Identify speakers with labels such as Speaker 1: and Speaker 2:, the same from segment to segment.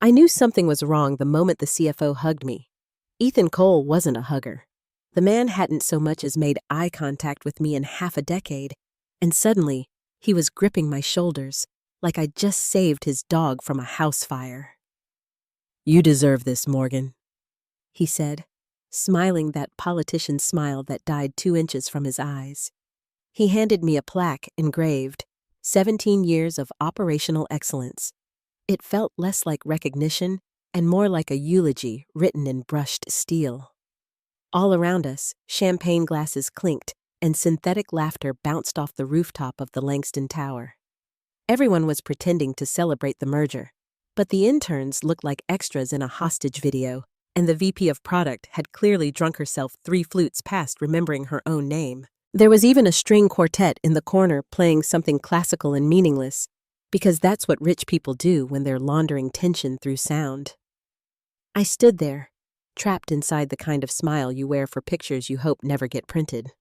Speaker 1: I knew something was wrong the moment the CFO hugged me. Ethan Cole wasn't a hugger. The man hadn't so much as made eye contact with me in half a decade, and suddenly, he was gripping my shoulders like I'd just saved his dog from a house fire. "You deserve this, Morgan," he said, smiling that politician smile that died 2 inches from his eyes. He handed me a plaque engraved, 17 years of operational excellence. It felt less like recognition and more like a eulogy written in brushed steel. All around us, champagne glasses clinked and synthetic laughter bounced off the rooftop of the Langston Tower. Everyone was pretending to celebrate the merger, but the interns looked like extras in a hostage video, and the VP of product had clearly drunk herself 3 flutes past remembering her own name. There was even a string quartet in the corner playing something classical and meaningless, because that's what rich people do when they're laundering tension through sound. I stood there, trapped inside the kind of smile you wear for pictures you hope never get printed.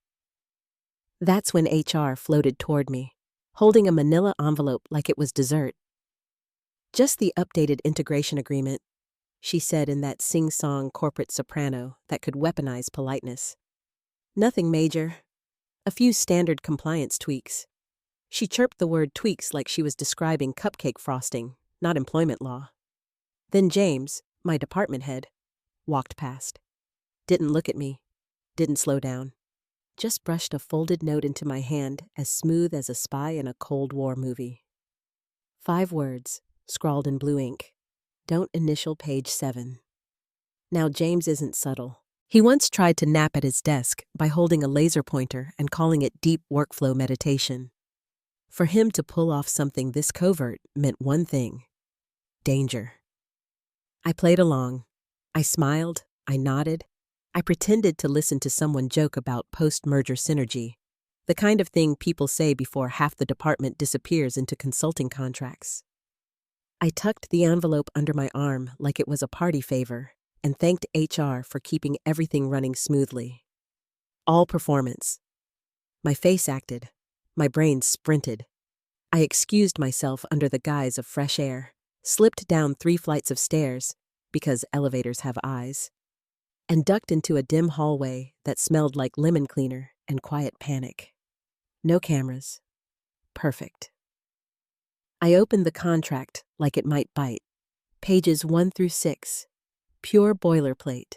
Speaker 1: That's when HR floated toward me, holding a manila envelope like it was dessert. "Just the updated integration agreement," she said in that sing-song corporate soprano that could weaponize politeness. "Nothing major. A few standard compliance tweaks." She chirped the word tweaks like she was describing cupcake frosting, not employment law. Then James, my department head, walked past. Didn't look at me. Didn't slow down. Just brushed a folded note into my hand as smooth as a spy in a Cold War movie. 5 words, scrawled in blue ink. "Don't initial page 7. Now James isn't subtle. He once tried to nap at his desk by holding a laser pointer and calling it deep workflow meditation. For him to pull off something this covert meant one thing: danger. I played along. I smiled, I nodded, I pretended to listen to someone joke about post-merger synergy, the kind of thing people say before half the department disappears into consulting contracts. I tucked the envelope under my arm like it was a party favor and thanked HR for keeping everything running smoothly. All performance. My face acted. My brain sprinted. I excused myself under the guise of fresh air, slipped down 3 flights of stairs, because elevators have eyes, and ducked into a dim hallway that smelled like lemon cleaner and quiet panic. No cameras. Perfect. I opened the contract like it might bite. Pages 1 through 6. Pure boilerplate.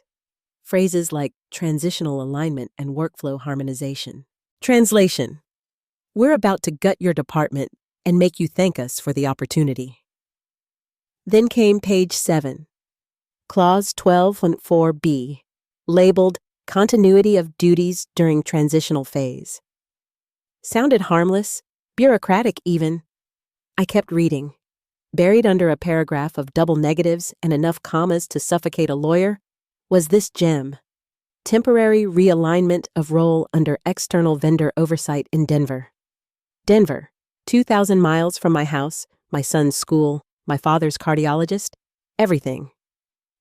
Speaker 1: Phrases like transitional alignment and workflow harmonization. Translation: "We're about to gut your department and make you thank us for the opportunity." Then came page 7. Clause 12.4b, labeled Continuity of Duties During Transitional Phase. Sounded harmless, bureaucratic even. I kept reading. Buried under a paragraph of double negatives and enough commas to suffocate a lawyer was this gem: temporary realignment of role under external vendor oversight in Denver. Denver, 2,000 miles from my house, my son's school, my father's cardiologist, everything.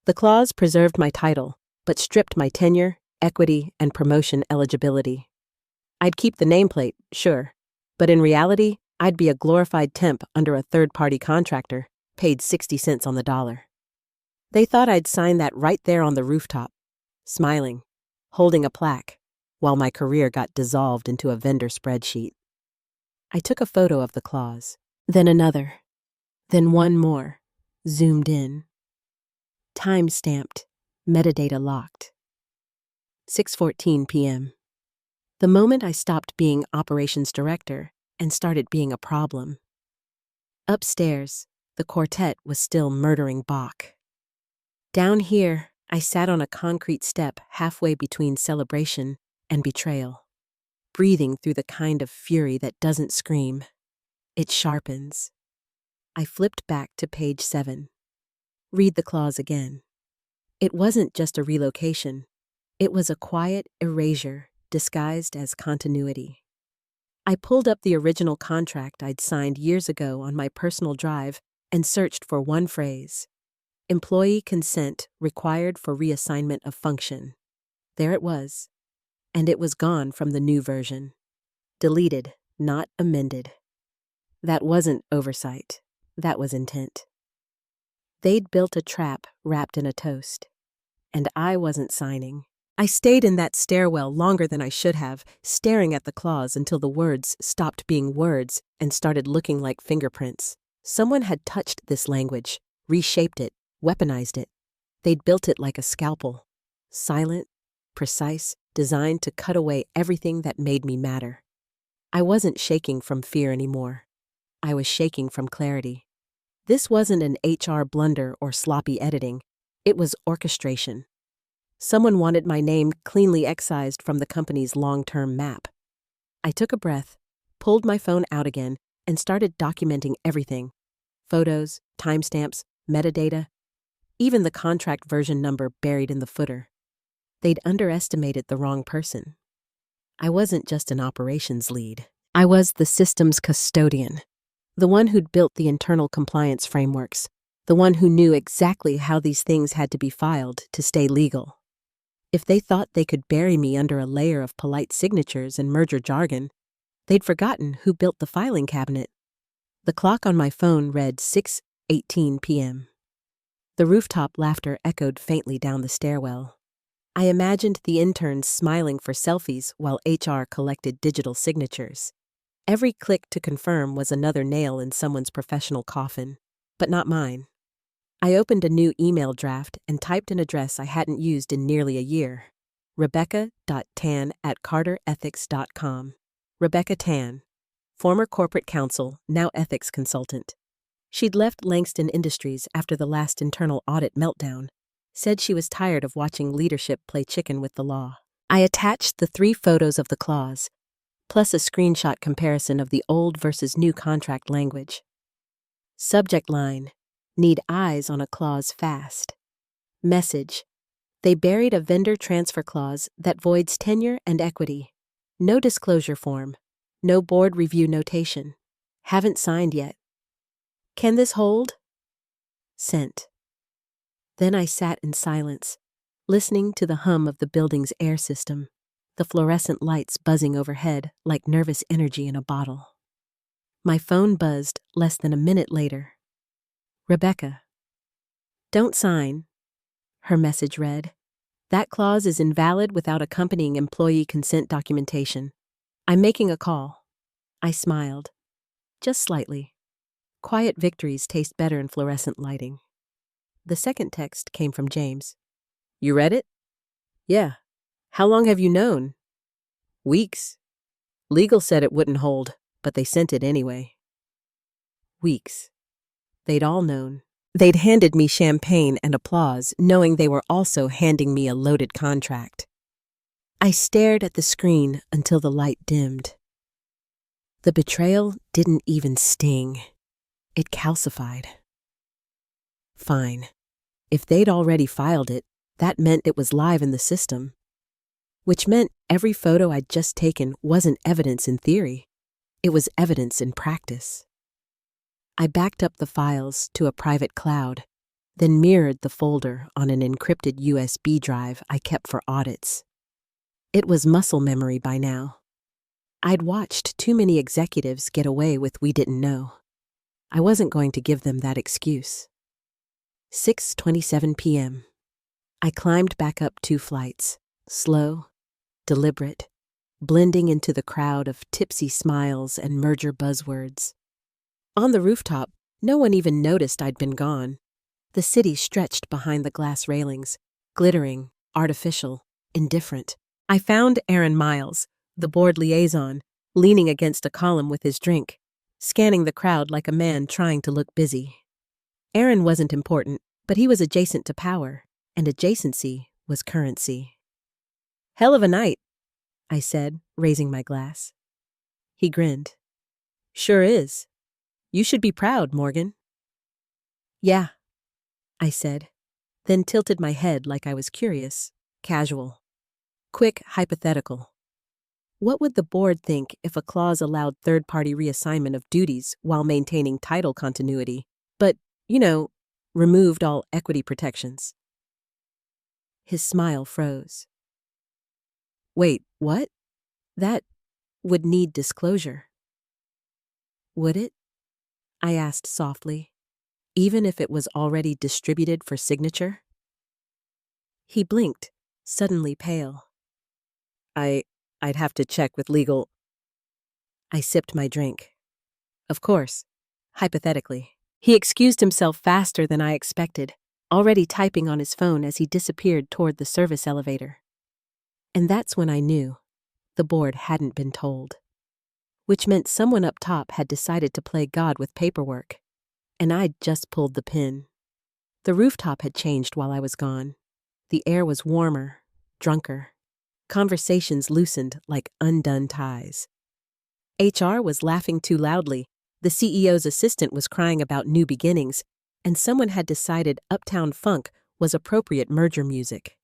Speaker 1: The clause preserved my title, but stripped my tenure, equity, and promotion eligibility. I'd keep the nameplate, sure, but in reality, I'd be a glorified temp under a third-party contractor, paid 60 cents on the dollar. They thought I'd sign that right there on the rooftop, smiling, holding a plaque, while my career got dissolved into a vendor spreadsheet. I took a photo of the clause, then another, then one more, zoomed in. Time-stamped, metadata locked. 6:14 p.m. The moment I stopped being operations director and started being a problem. Upstairs, the quartet was still murdering Bach. Down here, I sat on a concrete step halfway between celebration and betrayal, breathing through the kind of fury that doesn't scream. It sharpens. I flipped back to page 7. Read the clause again. It wasn't just a relocation. It was a quiet erasure disguised as continuity. I pulled up the original contract I'd signed years ago on my personal drive and searched for one phrase: employee consent required for reassignment of function. There it was, and it was gone from the new version. Deleted, not amended. That wasn't oversight. That was intent. They'd built a trap wrapped in a toast. And I wasn't signing. I stayed in that stairwell longer than I should have, staring at the clause until the words stopped being words and started looking like fingerprints. Someone had touched this language, reshaped it, weaponized it. They'd built it like a scalpel. Silent, precise, designed to cut away everything that made me matter. I wasn't shaking from fear anymore. I was shaking from clarity. This wasn't an HR blunder or sloppy editing. It was orchestration. Someone wanted my name cleanly excised from the company's long-term map. I took a breath, pulled my phone out again, and started documenting everything. Photos, timestamps, metadata, even the contract version number buried in the footer. They'd underestimated the wrong person. I wasn't just an operations lead. I was the system's custodian, the one who'd built the internal compliance frameworks, the one who knew exactly how these things had to be filed to stay legal. If they thought they could bury me under a layer of polite signatures and merger jargon, they'd forgotten who built the filing cabinet. The clock on my phone read 6:18 p.m. The rooftop laughter echoed faintly down the stairwell. I imagined the interns smiling for selfies while HR collected digital signatures. Every click to confirm was another nail in someone's professional coffin, but not mine. I opened a new email draft and typed an address I hadn't used in nearly a year. Rebecca.tan@carterethics.com. Rebecca Tan, former corporate counsel, now ethics consultant. She'd left Langston Industries after the last internal audit meltdown, said she was tired of watching leadership play chicken with the law. I attached the 3 photos of the clause, plus a screenshot comparison of the old versus new contract language. Subject line: need eyes on a clause fast. Message: they buried a vendor transfer clause that voids tenure and equity. No disclosure form. No board review notation. Haven't signed yet. Can this hold? Sent. Then I sat in silence, listening to the hum of the building's air system, the fluorescent lights buzzing overhead like nervous energy in a bottle. My phone buzzed less than a minute later. Rebecca. Don't sign, her message read. That clause is invalid without accompanying employee consent documentation. I'm making a call. I smiled. Just slightly. Quiet victories taste better in fluorescent lighting. The second text came from James. You read it? Yeah. How long have you known? Weeks. Legal said it wouldn't hold, but they sent it anyway. Weeks. They'd all known. They'd handed me champagne and applause, knowing they were also handing me a loaded contract. I stared at the screen until the light dimmed. The betrayal didn't even sting. It calcified. Fine. If they'd already filed it, that meant it was live in the system. Which meant every photo I'd just taken wasn't evidence in theory. It was evidence in practice. I backed up the files to a private cloud, then mirrored the folder on an encrypted USB drive I kept for audits. It was muscle memory by now. I'd watched too many executives get away with we didn't know. I wasn't going to give them that excuse. 6:27 p.m. I climbed back up 2 flights, slow, deliberate, blending into the crowd of tipsy smiles and merger buzzwords. On the rooftop, no one even noticed I'd been gone. The city stretched behind the glass railings, glittering, artificial, indifferent. I found Aaron Miles, the board liaison, leaning against a column with his drink, scanning the crowd like a man trying to look busy. Aaron wasn't important, but he was adjacent to power, and adjacency was currency. Hell of a night, I said, raising my glass. He grinned. Sure is. You should be proud, Morgan. Yeah, I said, then tilted my head like I was curious, casual. Quick hypothetical. What would the board think if a clause allowed third-party reassignment of duties while maintaining title continuity, but, removed all equity protections? His smile froze. Wait, what? That would need disclosure. Would it? I asked softly. even if it was already distributed for signature? He blinked, suddenly pale. I'd have to check with legal. I sipped my drink. Of course, hypothetically. He excused himself faster than I expected, already typing on his phone as he disappeared toward the service elevator. And that's when I knew the board hadn't been told, which meant someone up top had decided to play God with paperwork, and I'd just pulled the pin. The rooftop had changed while I was gone. The air was warmer, drunker. Conversations loosened like undone ties. HR was laughing too loudly, the CEO's assistant was crying about new beginnings, and someone had decided Uptown Funk was appropriate merger music.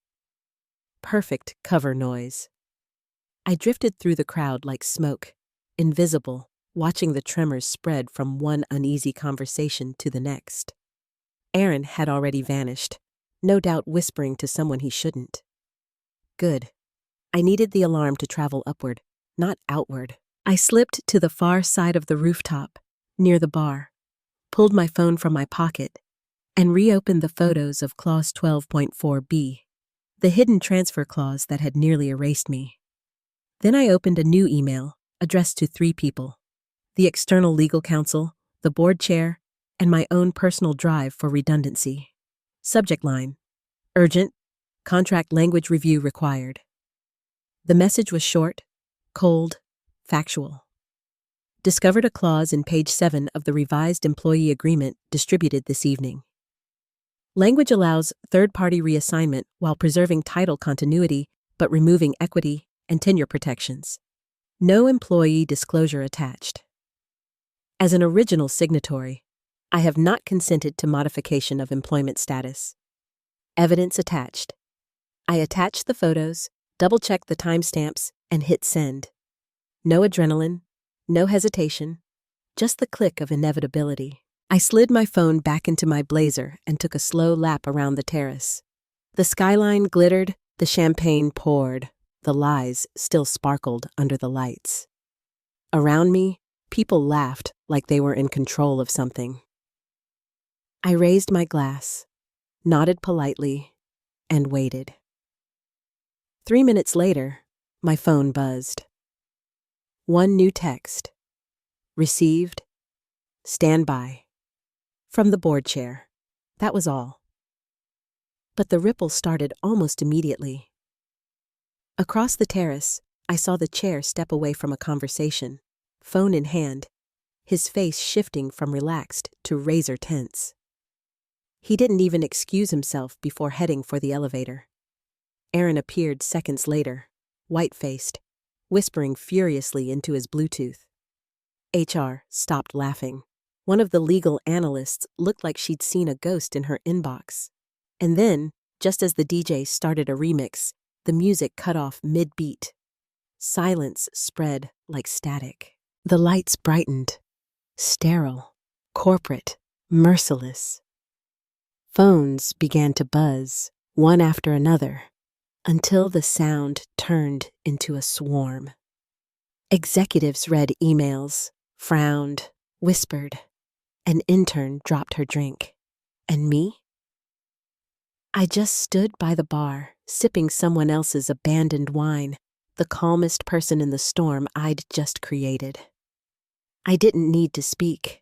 Speaker 1: Perfect cover noise. I drifted through the crowd like smoke, invisible, watching the tremors spread from one uneasy conversation to the next. Aaron had already vanished, no doubt whispering to someone he shouldn't. Good. I needed the alarm to travel upward, not outward. I slipped to the far side of the rooftop, near the bar, pulled my phone from my pocket, and reopened the photos of Clause 12.4b, the hidden transfer clause that had nearly erased me. Then I opened a new email, addressed to 3 people: the external legal counsel, the board chair, and my own personal drive for redundancy. Subject line: urgent, contract language review required. The message was short, cold, factual. Discovered a clause in page 7 of the revised employee agreement distributed this evening. Language allows third-party reassignment while preserving title continuity but removing equity and tenure protections. No employee disclosure attached. As an original signatory, I have not consented to modification of employment status. Evidence attached. I attached the photos, double-checked the timestamps, and hit send. No adrenaline, no hesitation, just the click of inevitability. I slid my phone back into my blazer and took a slow lap around the terrace. The skyline glittered, the champagne poured, the lies still sparkled under the lights. Around me, people laughed like they were in control of something. I raised my glass, nodded politely, and waited. 3 minutes later, my phone buzzed. One new text. Received. Stand by. From the board chair. That was all. But the ripple started almost immediately. Across the terrace, I saw the chair step away from a conversation, phone in hand, his face shifting from relaxed to razor tense. He didn't even excuse himself before heading for the elevator. Aaron appeared seconds later, white-faced, whispering furiously into his Bluetooth. HR stopped laughing. One of the legal analysts looked like she'd seen a ghost in her inbox. And then, just as the DJ started a remix, the music cut off mid-beat. Silence spread like static. The lights brightened. Sterile, corporate, merciless. Phones began to buzz, one after another, until the sound turned into a swarm. Executives read emails, frowned, whispered. An intern dropped her drink. And me? I just stood by the bar, sipping someone else's abandoned wine, the calmest person in the storm I'd just created. I didn't need to speak.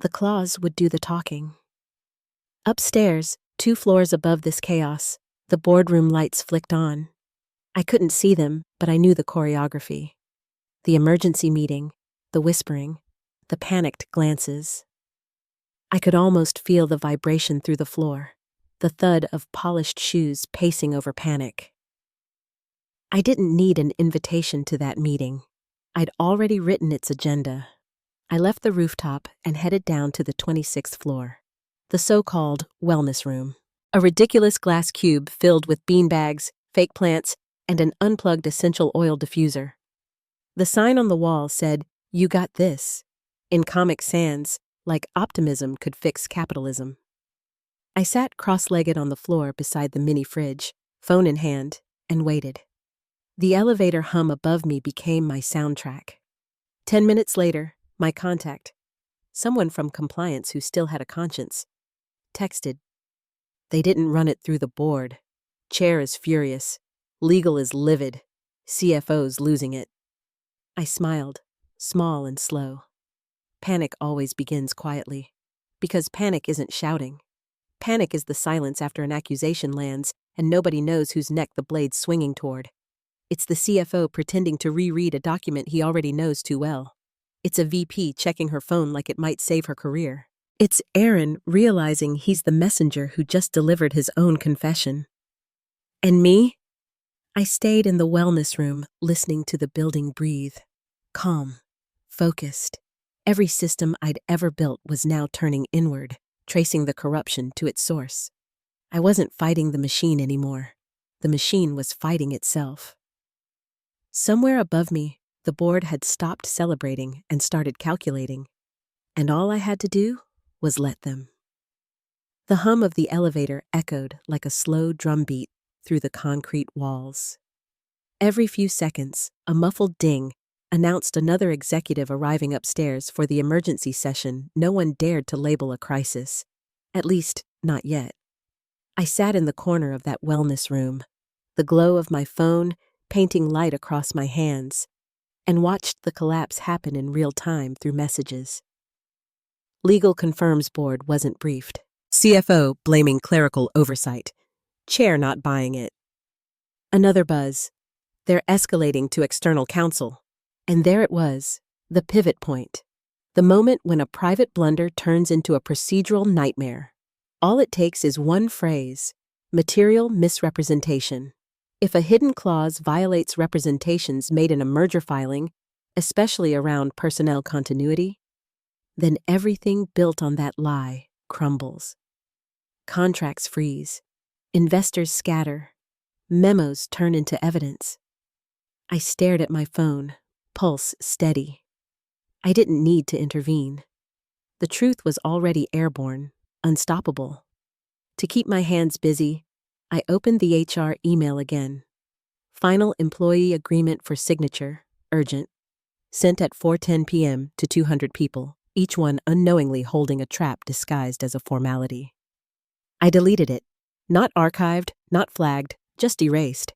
Speaker 1: The clause would do the talking. Upstairs, 2 floors above this chaos, the boardroom lights flicked on. I couldn't see them, but I knew the choreography. The emergency meeting, the whispering, the panicked glances. I could almost feel the vibration through the floor, the thud of polished shoes pacing over panic. I didn't need an invitation to that meeting. I'd already written its agenda. I left the rooftop and headed down to the 26th floor, the so-called wellness room. A ridiculous glass cube filled with beanbags, fake plants, and an unplugged essential oil diffuser. The sign on the wall said, "You got this," in Comic Sans, like optimism could fix capitalism. I sat cross-legged on the floor beside the mini fridge, phone in hand, and waited. The elevator hum above me became my soundtrack. 10 minutes later, my contact, someone from compliance who still had a conscience, Texted. They didn't run it through the board. Chair is furious. Legal is livid. CFO's losing it. I smiled, small and slow. Panic always begins quietly. Because panic isn't shouting. Panic is the silence after an accusation lands and nobody knows whose neck the blade's swinging toward. It's the CFO pretending to reread a document he already knows too well. It's a VP checking her phone like it might save her career. It's Aaron realizing he's the messenger who just delivered his own confession. And me? I stayed in the wellness room, listening to the building breathe. Calm, focused. Every system I'd ever built was now turning inward, tracing the corruption to its source. I wasn't fighting the machine anymore. The machine was fighting itself. Somewhere above me, the board had stopped celebrating and started calculating, and all I had to do was let them. The hum of the elevator echoed like a slow drumbeat through the concrete walls. Every few seconds, a muffled ding announced another executive arriving upstairs for the emergency session no one dared to label a crisis. At least, not yet. I sat in the corner of that wellness room, the glow of my phone painting light across my hands, and watched the collapse happen in real time through messages. Legal confirms board wasn't briefed. CFO blaming clerical oversight. Chair not buying it. Another buzz. They're escalating to external counsel. And there it was, the pivot point. The moment when a private blunder turns into a procedural nightmare. All it takes is one phrase, material misrepresentation. If a hidden clause violates representations made in a merger filing, especially around personnel continuity, then everything built on that lie crumbles. Contracts freeze. Investors scatter. Memos turn into evidence. I stared at my phone, pulse steady. I didn't need to intervene. The truth was already airborne, unstoppable. To keep my hands busy, I opened the HR email again. Final employee agreement for signature, urgent. Sent at 4:10 p.m. to 200 people, each one unknowingly holding a trap disguised as a formality. I deleted it. Not archived, not flagged, just erased.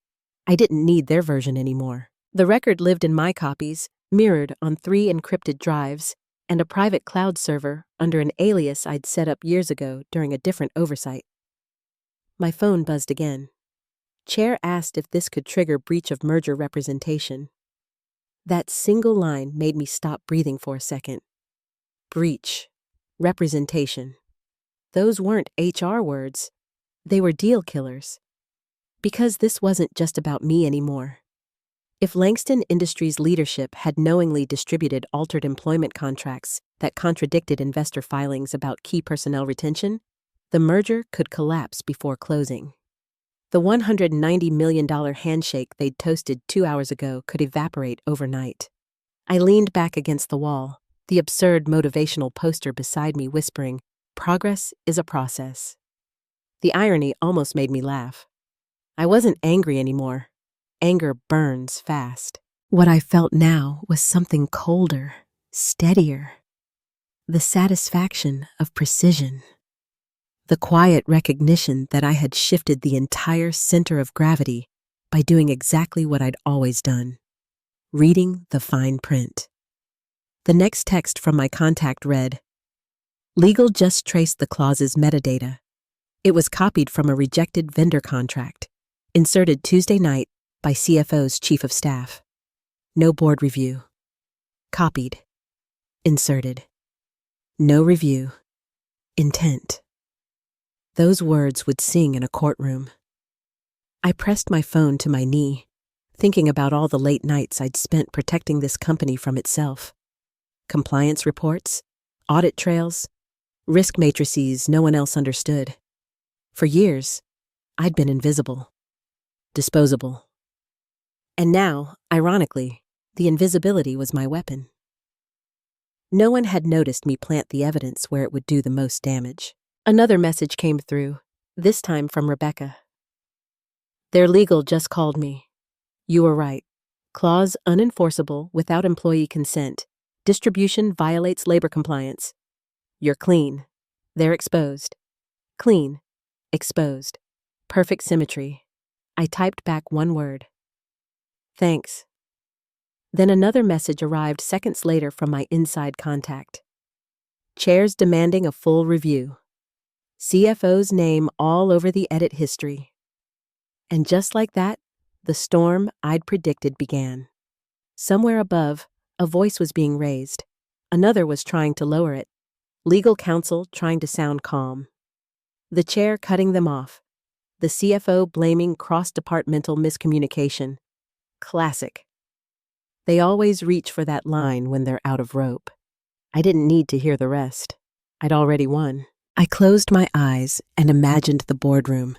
Speaker 1: I didn't need their version anymore. The record lived in my copies, mirrored on 3 encrypted drives, and a private cloud server under an alias I'd set up years ago during a different oversight. My phone buzzed again. Chair asked if this could trigger breach of merger representation. That single line made me stop breathing for a second. Breach. Representation. Those weren't HR words. They were deal killers. Because this wasn't just about me anymore. If Langston Industries' leadership had knowingly distributed altered employment contracts that contradicted investor filings about key personnel retention, the merger could collapse before closing. The $190 million handshake they'd toasted 2 hours ago could evaporate overnight. I leaned back against the wall, the absurd motivational poster beside me whispering, "Progress is a process." The irony almost made me laugh. I wasn't angry anymore. Anger burns fast. What I felt now was something colder, steadier. The satisfaction of precision. The quiet recognition that I had shifted the entire center of gravity by doing exactly what I'd always done, reading the fine print. The next text from my contact read, "Legal just traced the clause's metadata. It was copied from a rejected vendor contract, inserted Tuesday night by CFO's chief of staff. No board review. Copied. Inserted. No review. Intent." Those words would sing in a courtroom. I pressed my phone to my knee, thinking about all the late nights I'd spent protecting this company from itself. Compliance reports, audit trails, risk matrices no one else understood. For years, I'd been invisible, disposable. And now, ironically, the invisibility was my weapon. No one had noticed me plant the evidence where it would do the most damage. Another message came through, this time from Rebecca. "Their legal just called me. You were right. Clause unenforceable without employee consent. Distribution violates labor compliance. You're clean. They're exposed. Clean. Exposed. Perfect symmetry. I typed back one word. Thanks. Then another message arrived seconds later from my inside contact. Chairs demanding a full review. CFO's name all over the edit history. And just like that, the storm I'd predicted began. Somewhere above, a voice was being raised. Another was trying to lower it. Legal counsel trying to sound calm. The chair cutting them off. The CFO blaming cross-departmental miscommunication. Classic. They always reach for that line when they're out of rope. I didn't need to hear the rest. I'd already won. I closed my eyes and imagined the boardroom.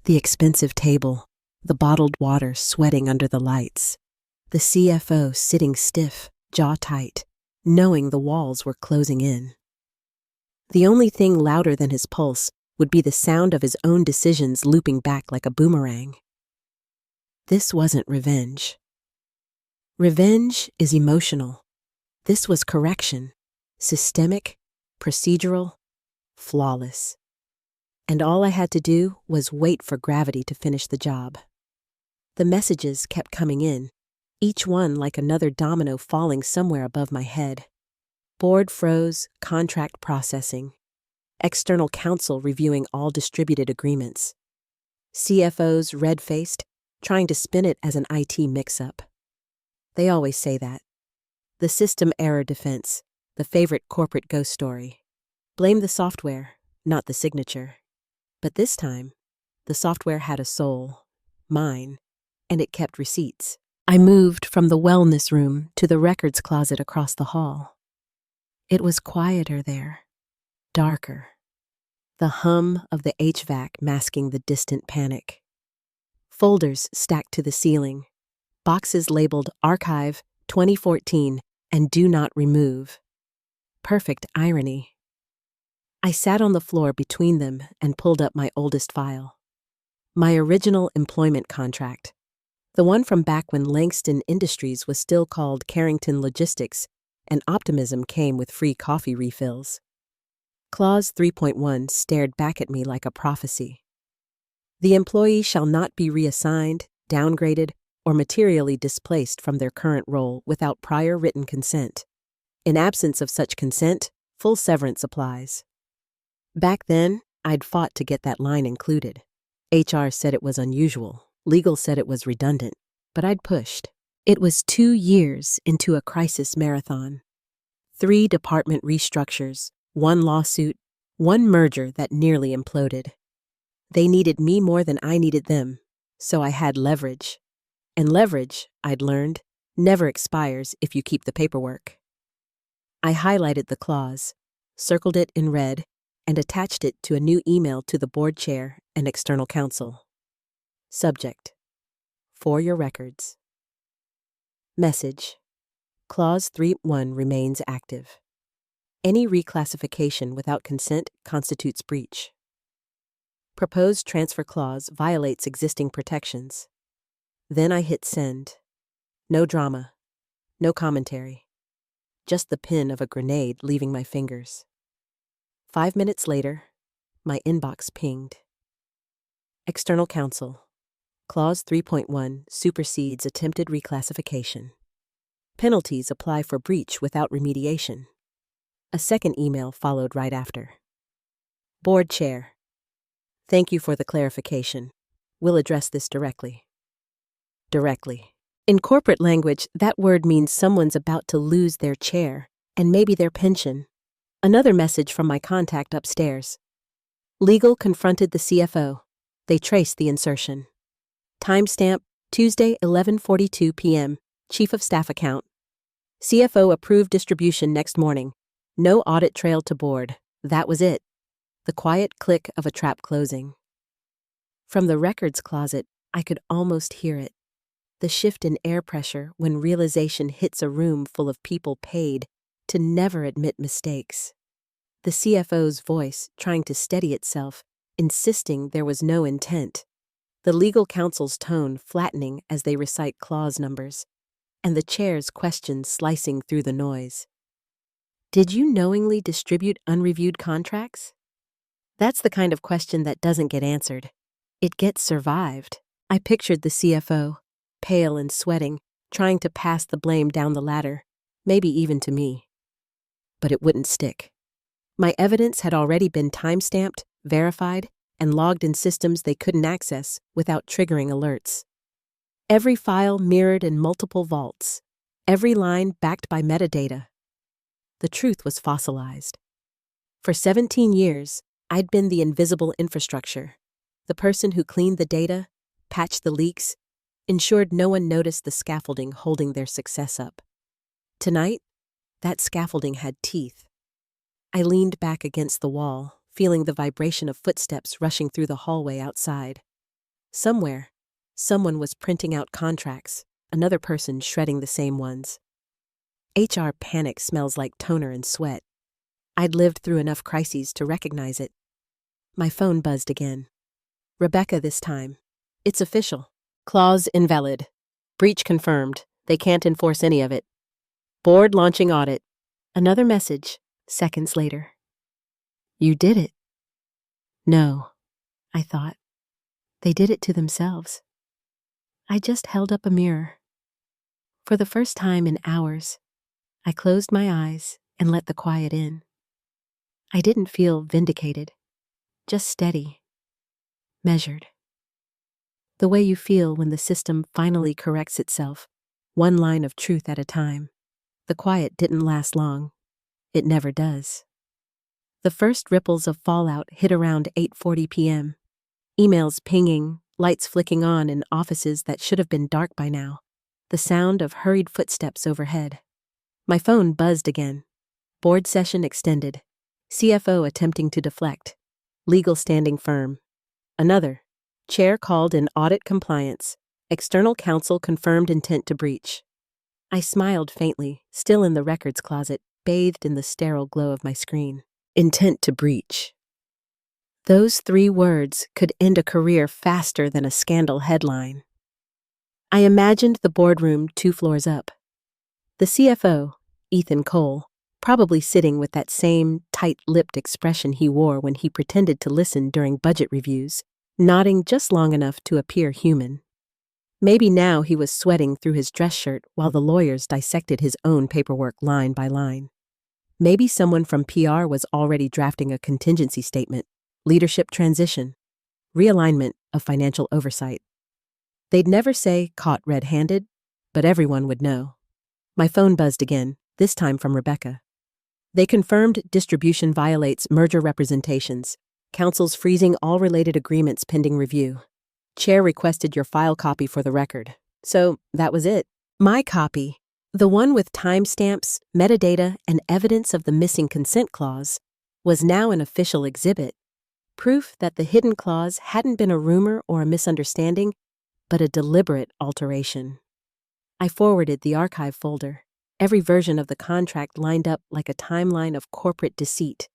Speaker 1: The expensive table, the bottled water sweating under the lights. The CFO sitting stiff, jaw tight, knowing the walls were closing in. The only thing louder than his pulse would be the sound of his own decisions looping back like a boomerang. This wasn't revenge. Revenge is emotional. This was correction, systemic, procedural, flawless. And all I had to do was wait for gravity to finish the job. The messages kept coming in, each one like another domino falling somewhere above my head. Board froze, contract processing. External counsel reviewing all distributed agreements. CFOs red-faced, trying to spin it as an IT mix-up. They always say that. The system error defense, the favorite corporate ghost story. Blame the software, not the signature. But this time, the software had a soul, mine, and it kept receipts. I moved from the wellness room to the records closet across the hall. It was quieter there, darker. The hum of the HVAC masking the distant panic. Folders stacked to the ceiling, boxes labeled Archive 2014 and Do Not Remove. Perfect irony. I sat on the floor between them and pulled up my oldest file. My original employment contract. The one from back when Langston Industries was still called Carrington Logistics, and optimism came with free coffee refills. Clause 3.1 stared back at me like a prophecy. The employee shall not be reassigned, downgraded, or materially displaced from their current role without prior written consent. In absence of such consent, full severance applies. Back then, I'd fought to get that line included. HR said it was unusual. Legal said it was redundant, but I'd pushed. It was 2 years into a crisis marathon. 3 department restructures, 1 lawsuit, 1 merger that nearly imploded. They needed me more than I needed them, so I had leverage. And leverage, I'd learned, never expires if you keep the paperwork. I highlighted the clause, circled it in red, and attached it to a new email to the board chair and external counsel. Subject: For your records. Message: Clause 3.1 remains active. Any reclassification without consent constitutes breach. Proposed transfer clause violates existing protections. Then I hit send. No drama, no commentary. Just the pin of a grenade leaving my fingers. 5 minutes later, my inbox pinged. External counsel. Clause 3.1 supersedes attempted reclassification. Penalties apply for breach without remediation. A second email followed right after. Board Chair. Thank you for the clarification. We'll address this directly. Directly. In corporate language, that word means someone's about to lose their chair and maybe their pension. Another message from my contact upstairs. Legal confronted the CFO. They traced the insertion. Timestamp, Tuesday, 11:42 p.m., Chief of Staff account. CFO approved distribution next morning. No audit trail to board. That was it. The quiet click of a trap closing. From the records closet, I could almost hear it. The shift in air pressure when realization hits a room full of people paid to never admit mistakes. The CFO's voice trying to steady itself, insisting there was no intent. The legal counsel's tone flattening as they recite clause numbers, and the chair's questions slicing through the noise. Did you knowingly distribute unreviewed contracts? That's the kind of question that doesn't get answered. It gets survived. I pictured the CFO, pale and sweating, trying to pass the blame down the ladder, maybe even to me. But it wouldn't stick. My evidence had already been timestamped, verified, and logged in systems they couldn't access without triggering alerts. Every file mirrored in multiple vaults, every line backed by metadata. The truth was fossilized. For 17 years, I'd been the invisible infrastructure, the person who cleaned the data, patched the leaks, ensured no one noticed the scaffolding holding their success up. Tonight, that scaffolding had teeth. I leaned back against the wall, feeling the vibration of footsteps rushing through the hallway outside. Somewhere, someone was printing out contracts, another person shredding the same ones. HR panic smells like toner and sweat. I'd lived through enough crises to recognize it. My phone buzzed again. Rebecca this time. It's official. Clause invalid. Breach confirmed. They can't enforce any of it. Board launching audit. Another message, seconds later. You did it. No, I thought. They did it to themselves. I just held up a mirror. For the first time in hours, I closed my eyes and let the quiet in. I didn't feel vindicated, just steady, measured. The way you feel when the system finally corrects itself, one line of truth at a time. The quiet didn't last long. It never does. The first ripples of fallout hit around 8:40 p.m. Emails pinging, lights flicking on in offices that should have been dark by now. The sound of hurried footsteps overhead. My phone buzzed again. Board session extended. CFO attempting to deflect. Legal standing firm. Another. Chair called in audit compliance. External counsel confirmed intent to breach. I smiled faintly, still in the records closet, bathed in the sterile glow of my screen. Intent to breach. Those 3 words could end a career faster than a scandal headline. I imagined the boardroom 2 floors up. The CFO, Ethan Cole, probably sitting with that same tight-lipped expression he wore when he pretended to listen during budget reviews, nodding just long enough to appear human. Maybe now he was sweating through his dress shirt while the lawyers dissected his own paperwork line by line. Maybe someone from PR was already drafting a contingency statement, leadership transition, realignment of financial oversight. They'd never say caught red-handed, but everyone would know. My phone buzzed again, this time from Rebecca. They confirmed distribution violates merger representations, council's freezing all related agreements pending review. Chair requested your file copy for the record. So that was it. My copy, the one with timestamps, metadata, and evidence of the missing consent clause, was now an official exhibit. Proof that the hidden clause hadn't been a rumor or a misunderstanding, but a deliberate alteration. I forwarded the archive folder. Every version of the contract lined up like a timeline of corporate deceit.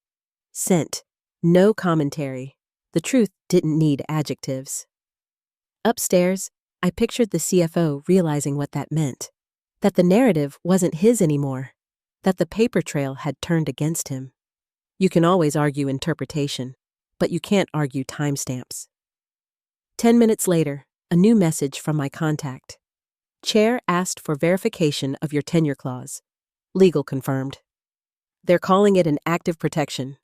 Speaker 1: Sent. No commentary. The truth didn't need adjectives. Upstairs, I pictured the CFO realizing what that meant. That the narrative wasn't his anymore. That the paper trail had turned against him. You can always argue interpretation, but you can't argue timestamps. 10 minutes later, a new message from my contact. Chair asked for verification of your tenure clause. Legal confirmed. They're calling it an active protection.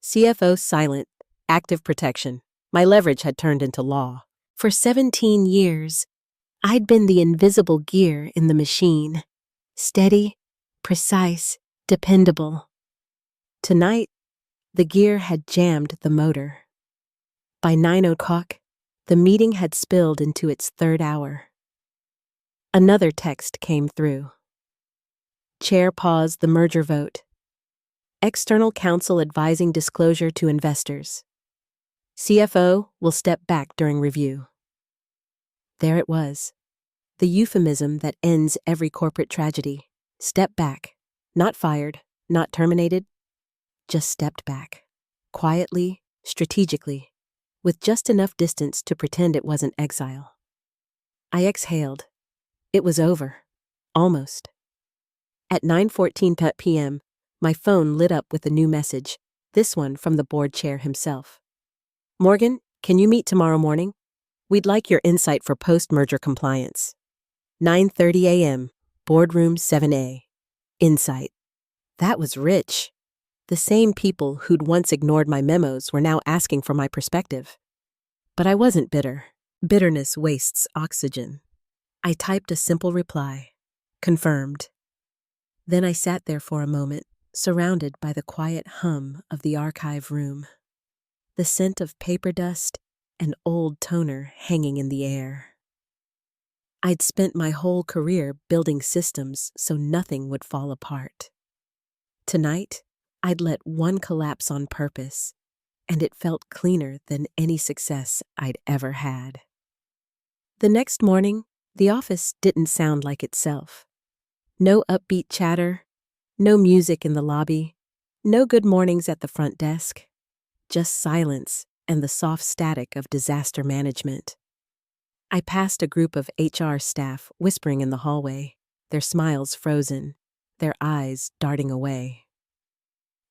Speaker 1: CFO silent. Active protection. My leverage had turned into law. For 17 years, I'd been the invisible gear in the machine. Steady, precise, dependable. Tonight, the gear had jammed the motor. By 9 o'clock, the meeting had spilled into its 3rd hour. Another text came through. Chair paused the merger vote. External counsel advising disclosure to investors. CFO will step back during review. There it was. The euphemism that ends every corporate tragedy. Step back. Not fired, not terminated. Just stepped back. Quietly, strategically, with just enough distance to pretend it wasn't exile. I exhaled. It was over. Almost. At 9:14 p.m., my phone lit up with a new message. this one from the board chair himself. "Morgan, can you meet tomorrow morning? We'd like your insight for post-merger compliance." 9:30 a.m., boardroom 7A. Insight. That was rich. The same people who'd once ignored my memos were now asking for my perspective. But I wasn't bitter. Bitterness wastes oxygen. I typed a simple reply. Confirmed. Then I sat there for a moment, surrounded by the quiet hum of the archive room. The scent of paper dust and old toner hanging in the air. I'd spent my whole career building systems so nothing would fall apart. Tonight, I'd let one collapse on purpose, and it felt cleaner than any success I'd ever had. The next morning, the office didn't sound like itself. No upbeat chatter, no music in the lobby, no good mornings at the front desk, just silence and the soft static of disaster management. I passed a group of HR staff whispering in the hallway, their smiles frozen, their eyes darting away.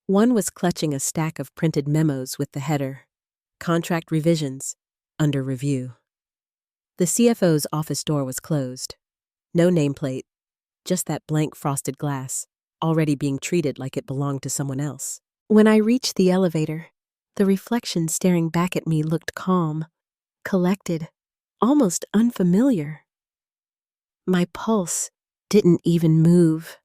Speaker 1: One was clutching a stack of printed memos with the header, "Contract Revisions, under review." The CFO's office door was closed. No nameplate, just that blank frosted glass, already being treated like it belonged to someone else. When I reached the elevator, the reflection staring back at me looked calm, collected, almost unfamiliar. My pulse didn't even move.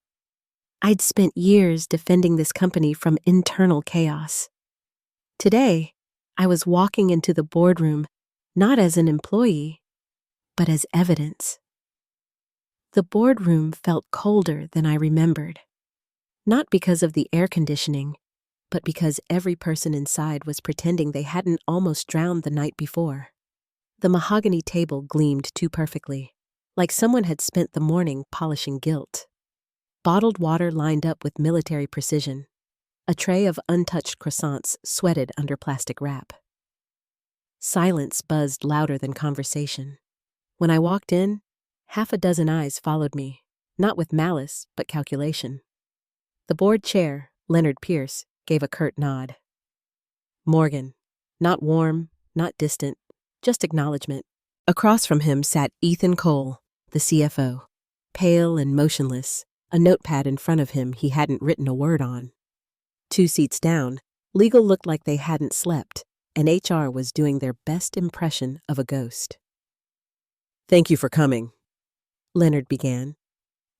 Speaker 1: I'd spent years defending this company from internal chaos. Today, I was walking into the boardroom not as an employee, but as evidence. The boardroom felt colder than I remembered, not because of the air conditioning, but because every person inside was pretending they hadn't almost drowned the night before. The mahogany table gleamed too perfectly, like someone had spent the morning polishing gilt. Bottled water lined up with military precision. A tray of untouched croissants sweated under plastic wrap. Silence buzzed louder than conversation. When I walked in, half a dozen eyes followed me, not with malice, but calculation. The board chair, Leonard Pierce, gave a curt nod. Morgan, not warm, not distant, just acknowledgement. Across from him sat Ethan Cole, the CFO, pale and motionless, a notepad in front of him he hadn't written a word on. 2 seats down, legal looked like they hadn't slept, and HR was doing their best impression of a ghost. "Thank you for coming," Leonard began.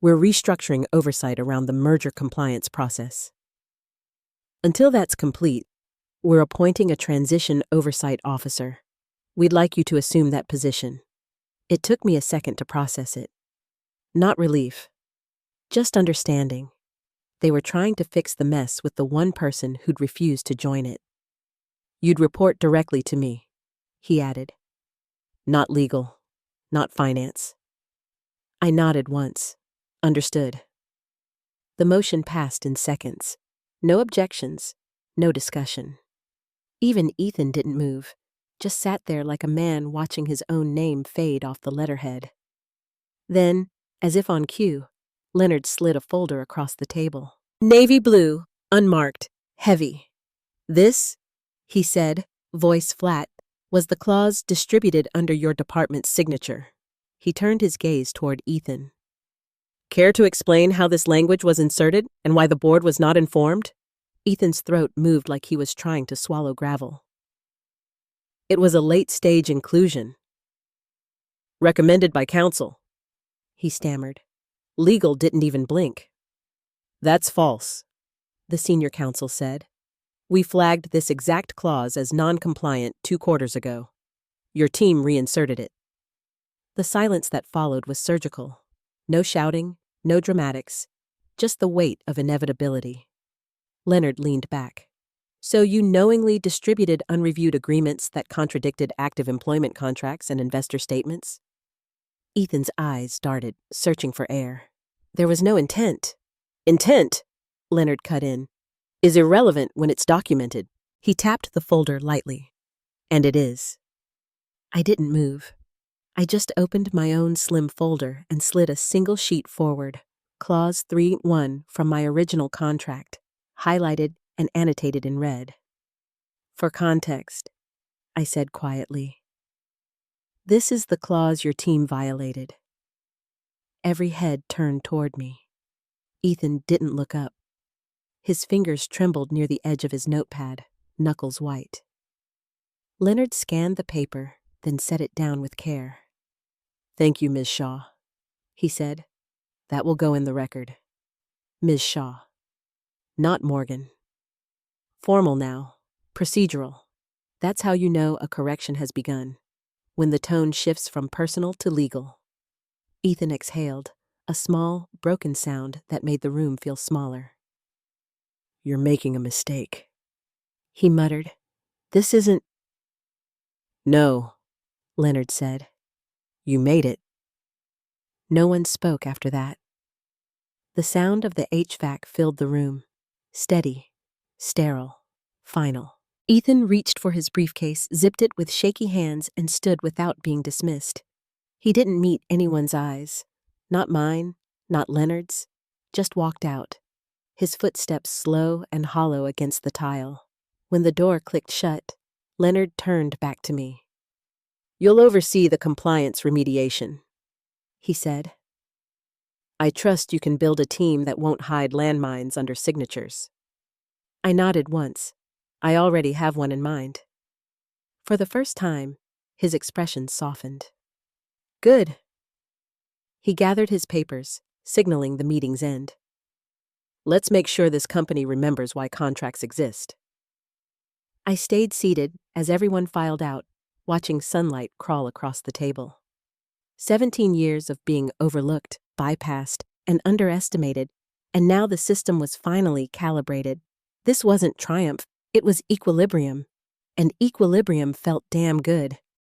Speaker 1: "We're restructuring oversight around the merger compliance process. Until that's complete, we're appointing a transition oversight officer. We'd like you to assume that position." It took me a second to process it. Not relief. Just understanding. They were trying to fix the mess with the one person who'd refused to join it. "You'd report directly to me," he added. "Not legal, not finance." I nodded once. Understood. The motion passed in seconds. No objections, no discussion. Even Ethan didn't move, just sat there like a man watching his own name fade off the letterhead. Then, as if on cue, Leonard slid a folder across the table. "Navy blue, unmarked, heavy. This," he said, voice flat, "was the clause distributed under your department's signature." He turned his gaze toward Ethan. "Care to explain how this language was inserted and why the board was not informed?" Ethan's throat moved like he was trying to swallow gravel. "It was a late-stage inclusion. Recommended by counsel," he stammered. "Legal didn't even blink." "That's false," the senior counsel said. "We flagged this exact clause as non-compliant 2 quarters ago. Your team reinserted it." The silence that followed was surgical. No shouting, no dramatics, just the weight of inevitability. Leonard leaned back. "So you knowingly distributed unreviewed agreements that contradicted active employment contracts and investor statements?" Ethan's eyes darted, searching for air. "There was no intent." "Intent," Leonard cut in, "is irrelevant when it's documented." He tapped the folder lightly. "And it is." I didn't move. I just opened my own slim folder and slid a single sheet forward, Clause 3.1 from my original contract, highlighted and annotated in red. For context, I said quietly, this is the clause your team violated. Every head turned toward me. Ethan didn't look up. His fingers trembled near the edge of his notepad, knuckles white. Leonard scanned the paper, then set it down with care. Thank you, Ms. Shaw, he said. That will go in the record. Ms. Shaw. Not Morgan. Formal now. Procedural. That's how you know a correction has begun, when the tone shifts from personal to legal. Ethan exhaled, a small, broken sound that made the room feel smaller. You're making a mistake, he muttered. This isn't... No, Leonard said. You made it. No one spoke after that. The sound of the HVAC filled the room. Steady, sterile, final. Ethan reached for his briefcase, zipped it with shaky hands, and stood without being dismissed. He didn't meet anyone's eyes. Not mine, not Leonard's. Just walked out, his footsteps slow and hollow against the tile. When the door clicked shut, Leonard turned back to me. You'll oversee the compliance remediation, he said. I trust you can build a team that won't hide landmines under signatures. I nodded once. I already have one in mind. For the first time, his expression softened. Good. He gathered his papers, signaling the meeting's end. Let's make sure this company remembers why contracts exist. I stayed seated as everyone filed out, watching sunlight crawl across the table. 17 years of being overlooked, bypassed, and underestimated, and now the system was finally calibrated. This wasn't triumph, it was equilibrium. And equilibrium felt damn good.